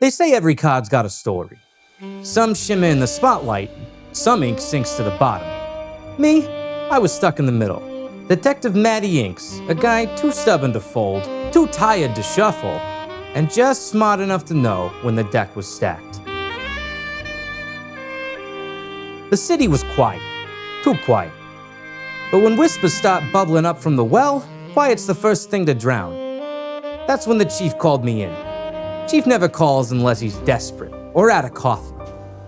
They say every card's got a story. Some shimmer in the spotlight, some ink sinks to the bottom. Me, I was stuck in the middle. Detective Matty Inks, a guy too stubborn to fold, too tired to shuffle, and just smart enough to know when the deck was stacked. The city was quiet, too quiet. But when whispers start bubbling up from the well, quiet's the first thing to drown. That's when the chief called me in. Chief never calls unless he's desperate or out of coffee,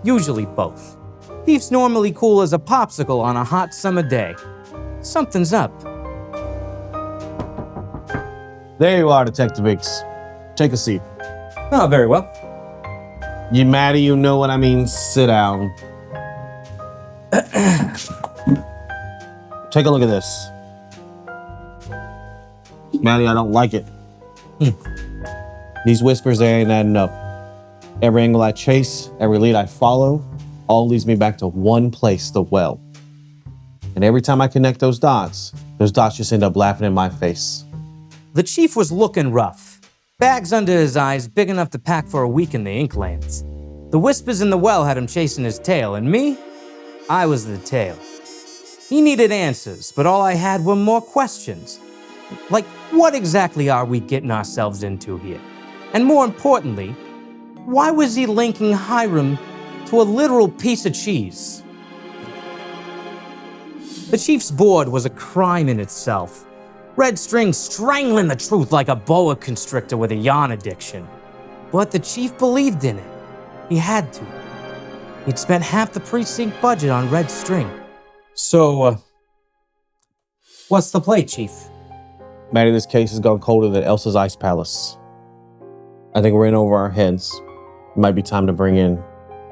usually both. Chief's normally cool as a popsicle on a hot summer day. Something's up. There you are, Detective Inks. Take a seat. Oh, very well. You Matty, you know what I mean. Sit down. Take a look at this. Matty, I don't like it. These whispers, they ain't adding up. Every angle I chase, every lead I follow, all leads me back to one place, the well. And every time I connect those dots just end up laughing in my face. The chief was looking rough. Bags under his eyes, big enough to pack for a week in the Inklands. The whispers in the well had him chasing his tail, and me? I was the tail. He needed answers, but all I had were more questions. Like, what exactly are we getting ourselves into here? And more importantly, why was he linking Hiram to a literal piece of cheese? The chief's board was a crime in itself. Red String strangling the truth like a boa constrictor with a yawn addiction. But the chief believed in it. He had to. He'd spent half the precinct budget on Red String. So, what's the play, Chief? Matty, this case has gone colder than Elsa's Ice Palace. I think we're in over our heads. It might be time to bring in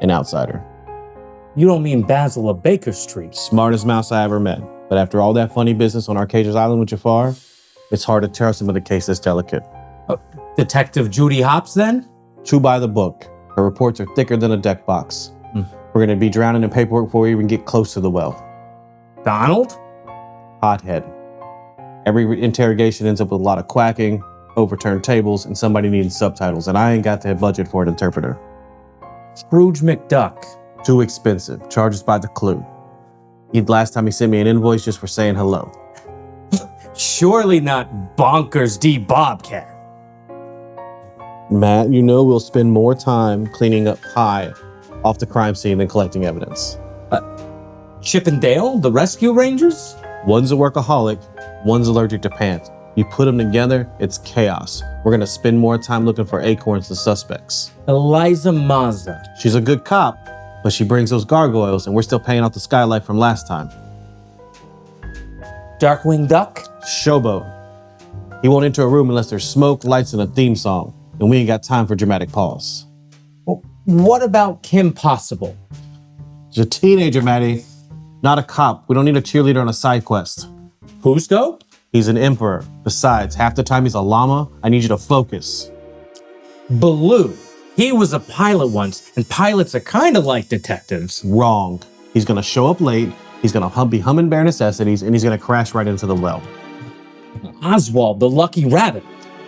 an outsider. You don't mean Basil of Baker Street? Smartest mouse I ever met. But after all that funny business on Arcadia's Island with Jafar, it's hard to trust him with a case that's delicate. Detective Judy Hopps, then? Chew by the book. Her reports are thicker than a deck box. We're going to be drowning in paperwork before we even get close to the well. Donald? Hothead. Every interrogation ends up with a lot of quacking, overturned tables, and somebody needing subtitles, and I ain't got the budget for an interpreter. Scrooge McDuck. Too expensive. Charges by the clue. Last time he sent me an invoice just for saying hello. Surely not Bonkers D. Bobcat. Matt, you know we'll spend more time cleaning up pie off the crime scene than collecting evidence. Chip and Dale, the Rescue Rangers? One's a workaholic, one's allergic to pants. You put them together, it's chaos. We're gonna spend more time looking for acorns than suspects. Eliza Mazza. She's a good cop, but she brings those gargoyles and we're still paying off the skylight from last time. Darkwing Duck? Showboat. He won't enter a room unless there's smoke, lights, and a theme song. And we ain't got time for dramatic pause. Well, what about Kim Possible? She's a teenager, Matty. Not a cop. We don't need a cheerleader on a side quest. Cusco? He's an emperor. Besides, half the time he's a llama. I need you to focus. Baloo. He was a pilot once, and pilots are kind of like detectives. Wrong. He's gonna show up late, he's gonna be humming bare necessities, and he's gonna crash right into the well. Oswald, the lucky rabbit.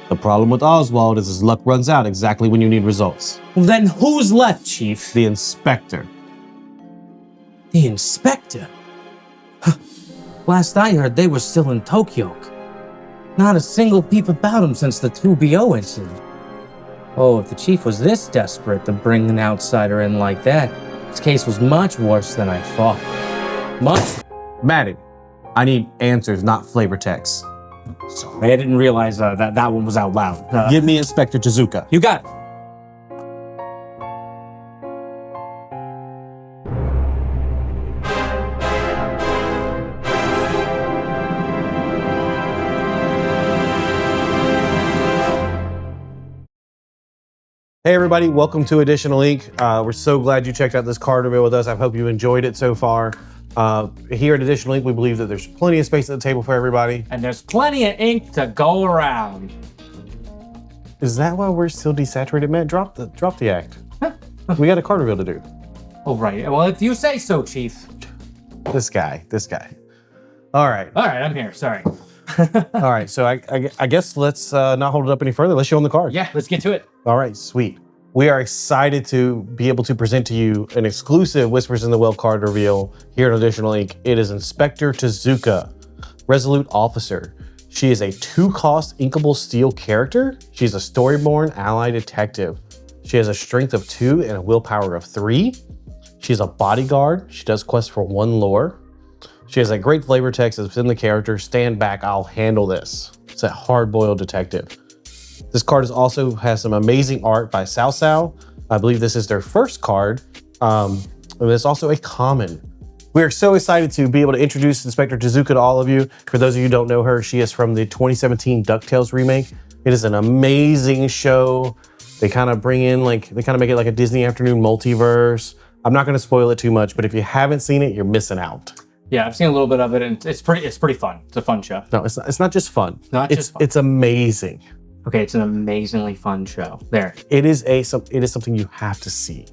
The problem with Oswald is his luck runs out exactly when you need results. Well, then who's left, Chief? The inspector. The inspector? Last I heard, they were still in Tokyo. Not a single peep about him since the 2BO incident. Oh, if the chief was this desperate to bring an outsider in like that, his case was much worse than I thought. Much. Matty, I need answers, not flavor text. Sorry, I didn't realize that one was out loud. Give me Inspector Tezuka. You got it. Hey everybody, welcome to Additional Ink. We're so glad you checked out this card reveal with us. I hope you enjoyed it so far. Here at Additional Ink, we believe that there's plenty of space at the table for everybody. And there's plenty of ink to go around. Is that why we're still desaturated, Matt? Drop the act. We got a card reveal to do. Oh, right. Well, if you say so, Chief. This guy. All right, I'm here. Sorry. All right, so I guess let's not hold it up any further. Let's show them the card. Yeah, let's get to it. All right, sweet. We are excited to be able to present to you an exclusive Whispers in the Well card reveal here at Additional Ink. It is Inspector Tezuka, Resolute Officer. She is a 2-cost inkable steel character. She's a Storyborn ally detective. She has a strength of 2 and a willpower of 3. She's a bodyguard. She does quests for 1 lore. She has a great flavor text that's in the character. Stand back, I'll handle this. It's a hard-boiled detective. This card also has some amazing art by Sao Sao. I believe this is their first card. And it's also a common. We are so excited to be able to introduce Inspector Tezuka to all of you. For those of you who don't know her, she is from the 2017 DuckTales remake. It is an amazing show. They kind of bring in they kind of make it like a Disney afternoon multiverse. I'm not going to spoil it too much, but if you haven't seen it, you're missing out. Yeah, I've seen a little bit of it, and it's pretty fun. It's a fun show. No, it's not just fun. Just fun. It's amazing. Okay, it's an amazingly fun show. There. It is something you have to see.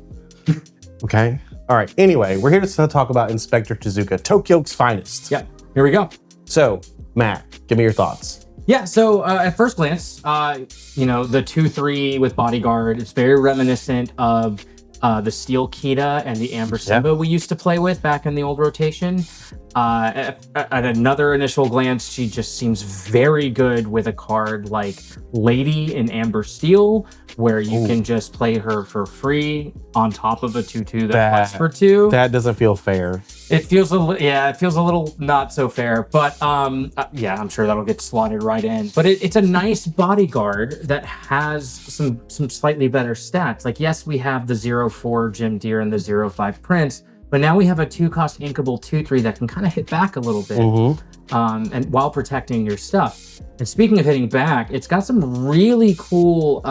Okay? All right. Anyway, we're here to talk about Inspector Tezuka, Tokyo's finest. Yeah, here we go. So, Matt, give me your thoughts. Yeah, so at first glance, the 2/3 with bodyguard, it's very reminiscent of the Steel Kita and the Amber Simba we used to play with back in the old rotation. At another initial glance, she just seems very good with a card like Lady in Amber Steel, where you can just play her for free on top of a 2/2 that quests for 2. That doesn't feel fair. It feels a little not so fair, but I'm sure that'll get slotted right in. But it's a nice bodyguard that has some slightly better stats. Like, yes, we have the 0/4 Jim Deere and the 0/5 Prince, but now we have a 2-cost inkable 2/3 that can kind of hit back a little bit, and while protecting your stuff. And speaking of hitting back, it's got some really cool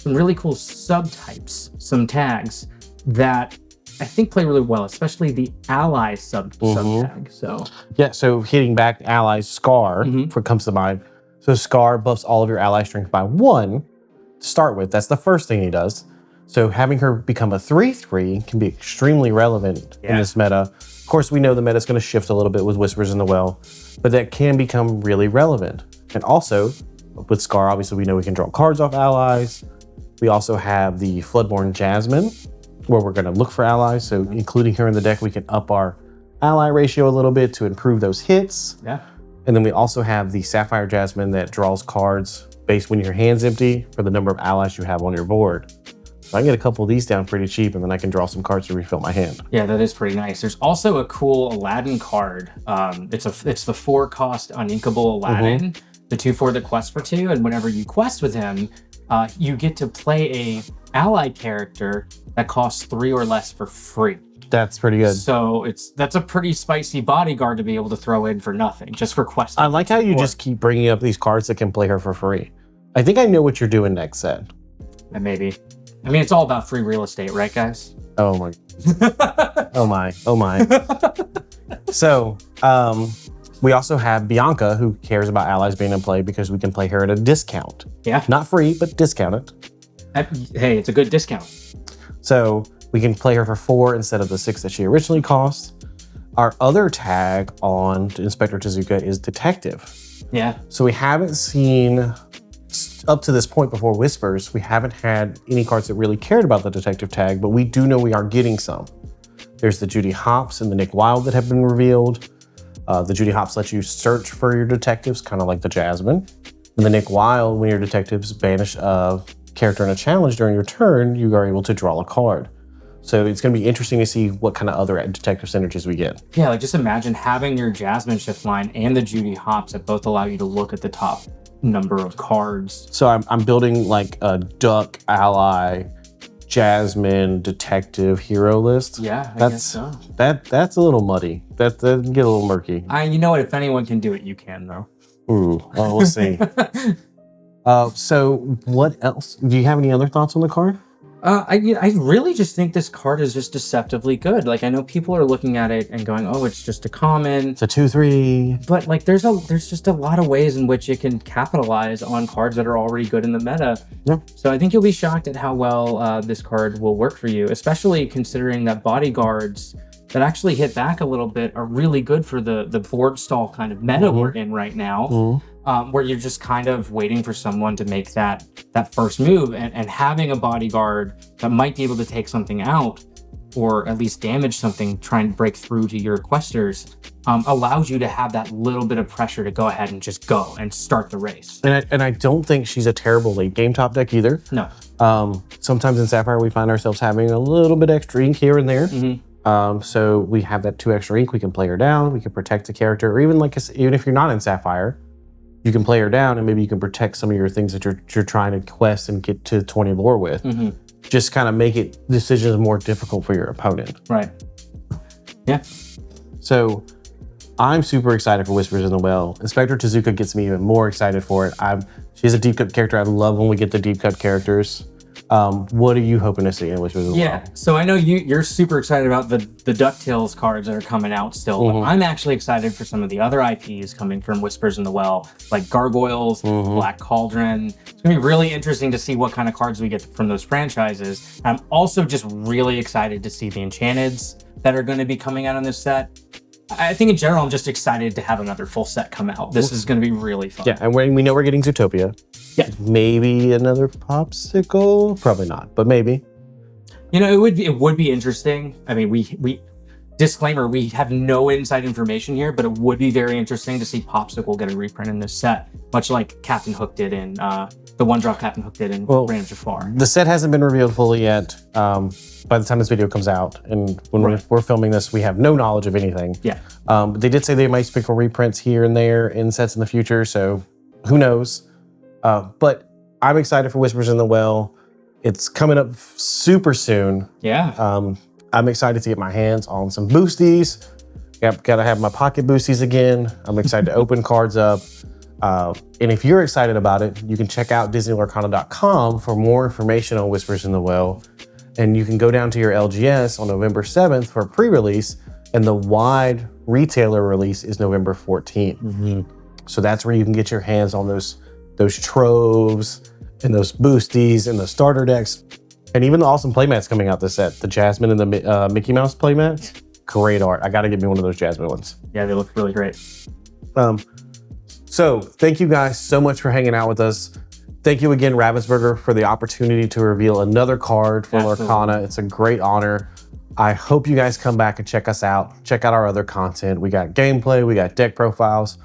subtypes, some tags that I think play really well, especially the ally sub tag. So hitting back allies, Scar comes to mind. So Scar buffs all of your ally strength by 1 to start with. That's the first thing he does. So having her become a 3/3 can be extremely relevant in this meta. Of course, we know the meta is going to shift a little bit with Whispers in the Well, but that can become really relevant. And also, with Scar, obviously we know we can draw cards off allies. We also have the Floodborn Jasmine, where we're going to look for allies. So including her in the deck, we can up our ally ratio a little bit to improve those hits. Yeah. And then we also have the Sapphire Jasmine that draws cards based when your hand's empty for the number of allies you have on your board. So I can get a couple of these down pretty cheap, and then I can draw some cards to refill my hand. Yeah, that is pretty nice. There's also a cool Aladdin card. It's the 4-cost uninkable Aladdin, the 2/4 that quests for 2, and whenever you quest with him, you get to play a ally character that costs 3 or less for free. That's pretty good. So that's a pretty spicy bodyguard to be able to throw in for nothing, just for questing. I like how you just keep bringing up these cards that can play her for free. I think I know what you're doing next set. Maybe. I mean, it's all about free real estate, right, guys? Oh my. Oh my. So, we also have Bianca, who cares about allies being in play because we can play her at a discount. Yeah. Not free, but discounted. Hey, it's a good discount. So we can play her for 4 instead of the 6 that she originally cost. Our other tag on Inspector Tezuka is Detective. Yeah. So we haven't seen, up to this point before Whispers, we haven't had any cards that really cared about the Detective tag, but we do know we are getting some. There's the Judy Hopps and the Nick Wilde that have been revealed. The Judy Hopps lets you search for your detectives, kind of like the Jasmine. And the Nick Wilde, when your detectives banish a character in a challenge during your turn, you are able to draw a card. So it's going to be interesting to see what kind of other detective synergies we get. Yeah, like just imagine having your Jasmine shift line and the Judy Hopps that both allow you to look at the top number of cards. So I'm building like a Duck, Ally, Jasmine, Detective, Hero list. Yeah, I guess so. That's a little muddy. That can get a little murky. You know what? If anyone can do it, you can, though. Ooh, well, we'll see. So what else? Do you have any other thoughts on the card? I really just think this card is just deceptively good. Like, I know people are looking at it and going, oh, it's just a common. It's a 2/3. But like, there's just a lot of ways in which it can capitalize on cards that are already good in the meta. Yeah. So I think you'll be shocked at how well this card will work for you, especially considering that bodyguards that actually hit back a little bit are really good for the board stall kind of meta we're in right now. where you're just kind of waiting for someone to make that first move, and having a bodyguard that might be able to take something out or at least damage something, trying to break through to your questers, allows you to have that little bit of pressure to go ahead and just go and start the race. And I don't think she's a terrible late game top deck either. No. Sometimes in Sapphire we find ourselves having a little bit extra ink here and there. So we have that 2 extra ink. We can play her down. We can protect the character, or even even if you're not in Sapphire, you can play her down, and maybe you can protect some of your things that you're trying to quest and get to 20 lore with. Just kind of make decisions more difficult for your opponent. Right. Yeah. So I'm super excited for Whispers in the Well. Inspector Tezuka gets me even more excited for it. She's a deep cut character. I love when we get the deep cut characters. What are you hoping to see in Whispers in the Well? Yeah, so I know you're super excited about the DuckTales cards that are coming out still, but I'm actually excited for some of the other IPs coming from Whispers in the Well, like Gargoyles, Black Cauldron. It's gonna be really interesting to see what kind of cards we get from those franchises. I'm also just really excited to see the Enchanteds that are gonna be coming out on this set. I think in general, I'm just excited to have another full set come out. This is going to be really fun. Yeah, and we know we're getting Zootopia. Yeah. Maybe another Popsicle? Probably not, but maybe. You know, it would be interesting. I mean, we disclaimer, we have no inside information here, but it would be very interesting to see Popsicle get a reprint in this set, much like Captain Hook did in the one-drop Captain Hook did in Rand of Jafar. The set hasn't been revealed fully yet. By the time this video comes out, and when we're filming this, we have no knowledge of anything. Yeah. But they did say they might sprinkle reprints here and there in sets in the future, so who knows? But I'm excited for Whispers in the Well. It's coming up super soon. Yeah. I'm excited to get my hands on some boosties. Gotta have my pocket boosties again. I'm excited to open cards up. And if you're excited about it, you can check out disneylorcana.com for more information on Whispers in the Well. And you can go down to your LGS on November 7th for a pre-release, and the wide retailer release is November 14th. So that's where you can get your hands on those troves and those boosties and the starter decks, and even the awesome playmats coming out this set. The Jasmine and the Mickey Mouse playmats, great art. I gotta get me one of those Jasmine ones. Yeah, they look really great. So thank you guys so much for hanging out with us. Thank you again, Ravensburger, for the opportunity to reveal another card for Lorcana. It's a great honor. I hope you guys come back and check us out. Check out our other content. We got gameplay, we got deck profiles.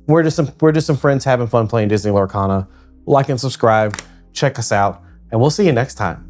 We're just some friends having fun playing Disney Lorcana. Like and subscribe, check us out, and we'll see you next time.